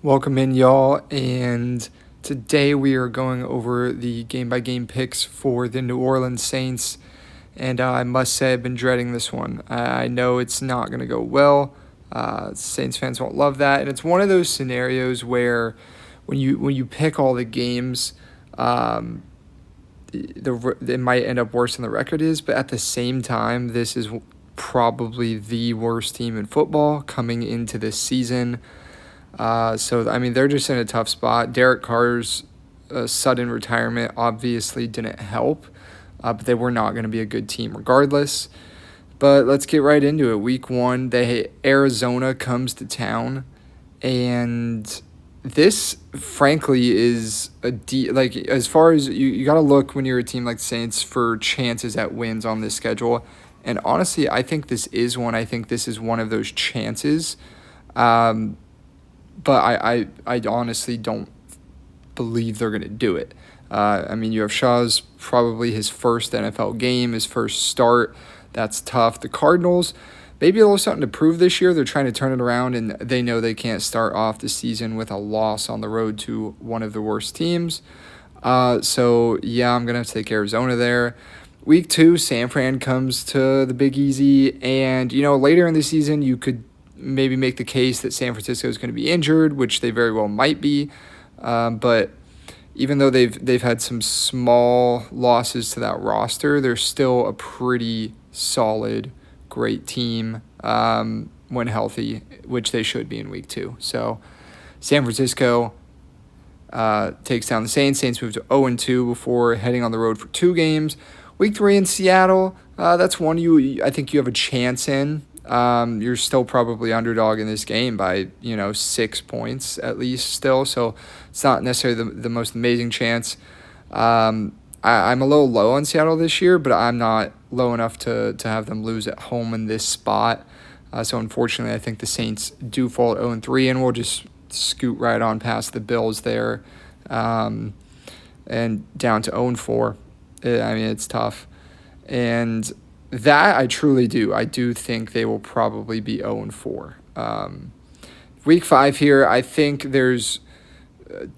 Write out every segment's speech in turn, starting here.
Welcome in, y'all. And today we are going over the game by game picks for the New Orleans Saints. And I must say, I've been dreading this one. I know it's not going to go well. Saints fans won't love that. And it's one of those scenarios where when you pick all the games, um, it might end up worse than the record is. But at the same time, this is probably the worst team in football coming into this season. I mean, they're just in a tough spot. Derek Carr's sudden retirement obviously didn't help, but they were not going to be a good team regardless. But let's get right into it. Week 1, Arizona comes to town, and this, frankly, is like as far as you got to look when you're a team like the Saints for chances at wins on this schedule. And honestly, I think this is one. I think this is one of those chances. Um, but I honestly don't believe they're going to do it. I mean, you have Shaw's probably his first NFL game, his first start. That's tough. The Cardinals, maybe a little something to prove this year. They're trying to turn it around, and they know they can't start off the season with a loss on the road to one of the worst teams. Yeah, I'm going to have to take Arizona there. Week 2, San Fran comes to the Big Easy, and, later in the season, you could maybe make the case that San Francisco is going to be injured, which they very well might be. But even though they've had some small losses to that roster, they're still a pretty solid, great team when healthy, which they should be in week 2. So San Francisco takes down the Saints. Saints move to 0-2 before heading on the road for 2 games. Week 3 in Seattle, that's one I think you have a chance in. You're still probably underdog in this game by 6 points at least still, so it's not necessarily the most amazing chance. I'm a little low on Seattle this year, but I'm not low enough to have them lose at home in this spot. So unfortunately, I think the Saints do fall at 0-3, and we'll just scoot right on past the Bills there, and down to 0-4. I mean, it's tough, and that I truly do. I do think they will probably be 0-4. Week 5 here, I think there's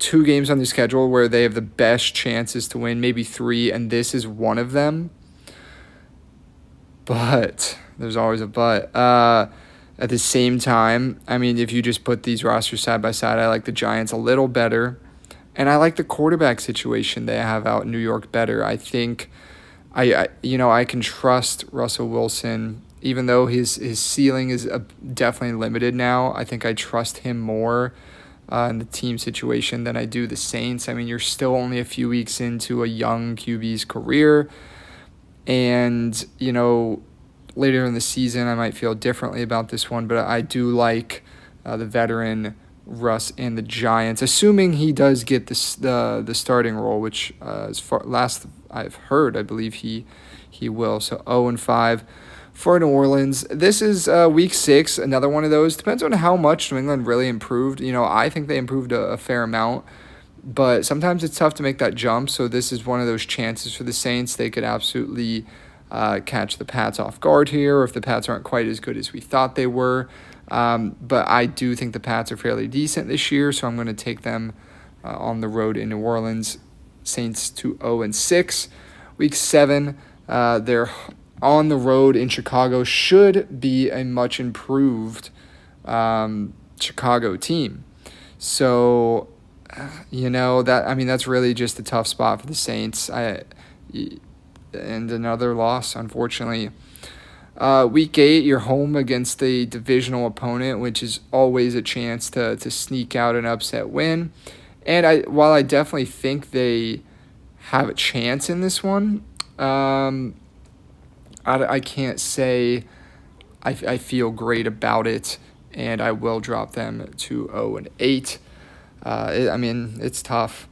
2 games on the schedule where they have the best chances to win, maybe 3, and this is one of them. But there's always a but. At the same time, I mean, if you just put these rosters side by side, I like the Giants a little better, and I like the quarterback situation they have out in New York better. I think I can trust Russell Wilson, even though his ceiling is definitely limited now. I think I trust him more in the team situation than I do the Saints. I mean, you're still only a few weeks into a young QB's career, and later in the season I might feel differently about this one, but I do like the veteran Russ and the Giants, assuming he does get the starting role, which as far last I've heard, I believe he will. So 0-5 for New Orleans. This is week 6, another one of those. Depends on how much New England really improved. I think they improved a fair amount, but sometimes it's tough to make that jump. So this is one of those chances for the Saints. They could absolutely catch the Pats off guard here, or if the Pats aren't quite as good as we thought they were. But I do think the Pats are fairly decent this year, so I'm going to take them on the road in New Orleans. Saints to 0-6. Week 7, they're on the road in Chicago. Should be a much improved Chicago team. So, that's really just a tough spot for the Saints. And another loss, unfortunately. Week 8, you're home against a divisional opponent, which is always a chance to sneak out an upset win. And while I definitely think they have a chance in this one, I can't say I feel great about it, and I will drop them to 0-8. It's tough.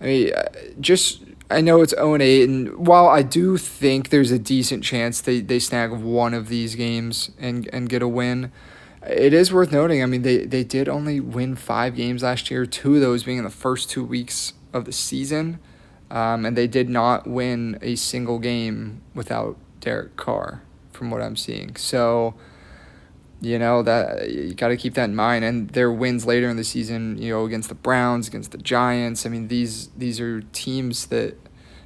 I know it's 0-8, and while I do think there's a decent chance they snag one of these games and get a win, it is worth noting, they did only win 5 games last year, 2 of those being in the first 2 weeks of the season, and they did not win a single game without Derek Carr, from what I'm seeing. So that you got to keep that in mind. And their wins later in the season, against the Browns, against the Giants. I mean, these are teams that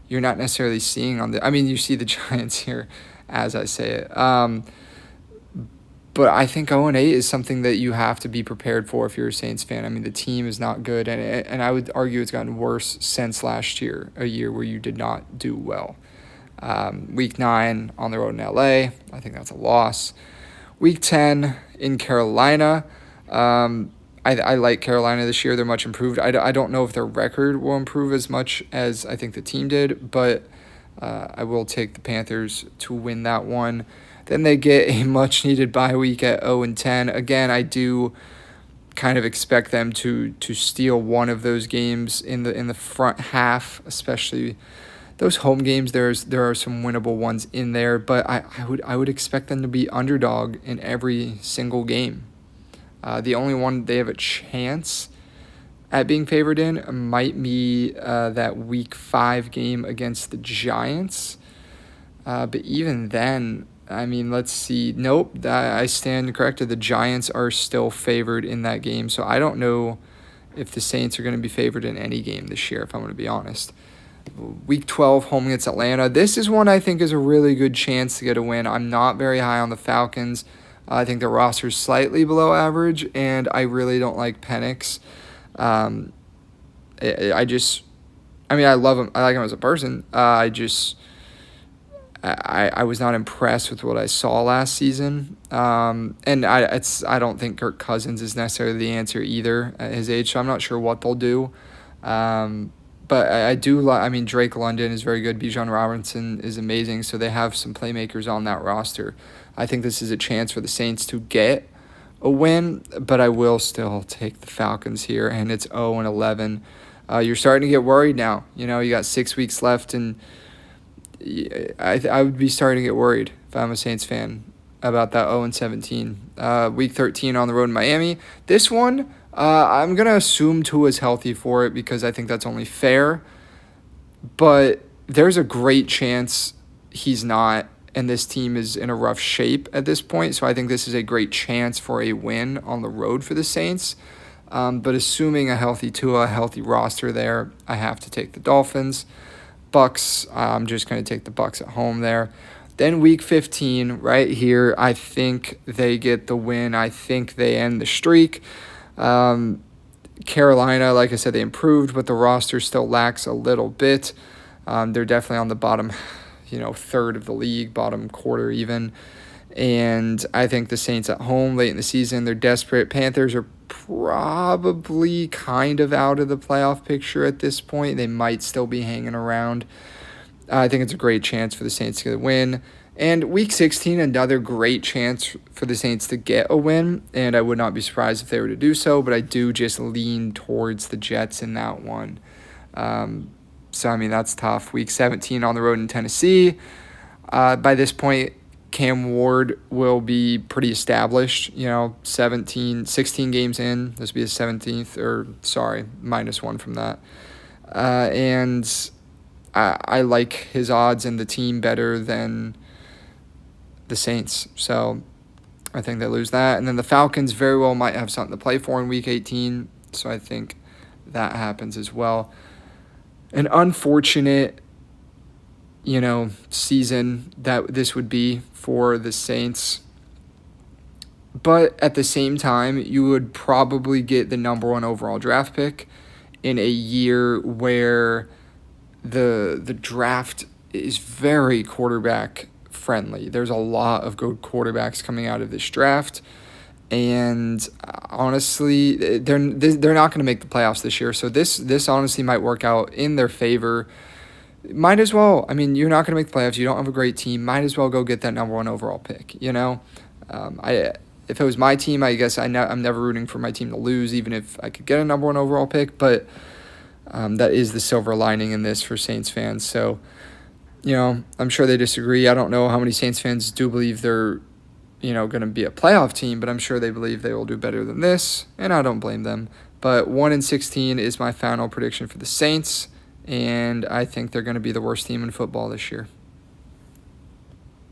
you're not necessarily seeing on the. I mean, you see the Giants here, as I say it. But I think 0-8 is something that you have to be prepared for if you're a Saints fan. I mean, the team is not good, and I would argue it's gotten worse since last year, a year where you did not do well. Week 9 on the road in LA, I think that's a loss. Week 10 in Carolina, I like Carolina this year. They're much improved. I don't know if their record will improve as much as I think the team did, but I will take the Panthers to win that one. Then they get a much-needed bye week at 0-10. Again, I do kind of expect them to steal one of those games in the front half, especially those home games. There are some winnable ones in there, but I would expect them to be underdog in every single game. The only one they have a chance at being favored in might be that Week 5 game against the Giants. But even then, I mean, let's see. Nope, I stand corrected. The Giants are still favored in that game, so I don't know if the Saints are going to be favored in any game this year, if I'm going to be honest. Week 12, home against Atlanta. This is one I think is a really good chance to get a win. I'm not very high on the Falcons. I think the roster is slightly below average, and I really don't like Penix. I love him. I like him as a person. I was not impressed with what I saw last season. And I don't think Kirk Cousins is necessarily the answer either at his age, so I'm not sure what they'll do. But I do Drake London is very good. Bijan Robinson is amazing, so they have some playmakers on that roster. I think this is a chance for the Saints to get a win, but I will still take the Falcons here, and it's 0-11. You're starting to get worried now. You got 6 weeks left, and I would be starting to get worried if I'm a Saints fan about that 0-17. Week 13 on the road in Miami. This one, I'm going to assume Tua's healthy for it because I think that's only fair. But there's a great chance he's not, and this team is in a rough shape at this point. So I think this is a great chance for a win on the road for the Saints. But assuming a healthy Tua, a healthy roster there, I have to take the Dolphins. Bucks, I'm just going to take the Bucks at home there. Then week 15, right here, I think they get the win. I think they end the streak. Carolina, like I said, they improved, but the roster still lacks a little bit. They're definitely on the bottom, third of the league, bottom quarter even. And I think the Saints at home late in the season, they're desperate. Panthers are probably kind of out of the playoff picture at this point. They might still be hanging around. I think it's a great chance for the Saints to get a win. And week 16, another great chance for the Saints to get a win, and I would not be surprised if they were to do so, but I do just lean towards the Jets in that one. That's tough. Week 17 on the road in Tennessee. By this point, Cam Ward will be pretty established, 16 games in. This will be his 17th, minus one from that. And I like his odds and the team better than the Saints. So I think they lose that. And then the Falcons very well might have something to play for in week 18. So I think that happens as well. An unfortunate season that this would be for the Saints. But at the same time, you would probably get the number 1 overall draft pick in a year where the draft is very quarterback friendly. There's a lot of good quarterbacks coming out of this draft. And honestly, they're not going to make the playoffs this year. So this honestly might work out in their favor. Might as well. You're not going to make the playoffs. You don't have a great team. Might as well go get that number 1 overall pick, If it was my team, I guess I'm never rooting for my team to lose, even if I could get a number 1 overall pick. But that is the silver lining in this for Saints fans. So, I'm sure they disagree. I don't know how many Saints fans do believe they're, going to be a playoff team, but I'm sure they believe they will do better than this, and I don't blame them. But 1-16 is my final prediction for the Saints. And I think they're going to be the worst team in football this year.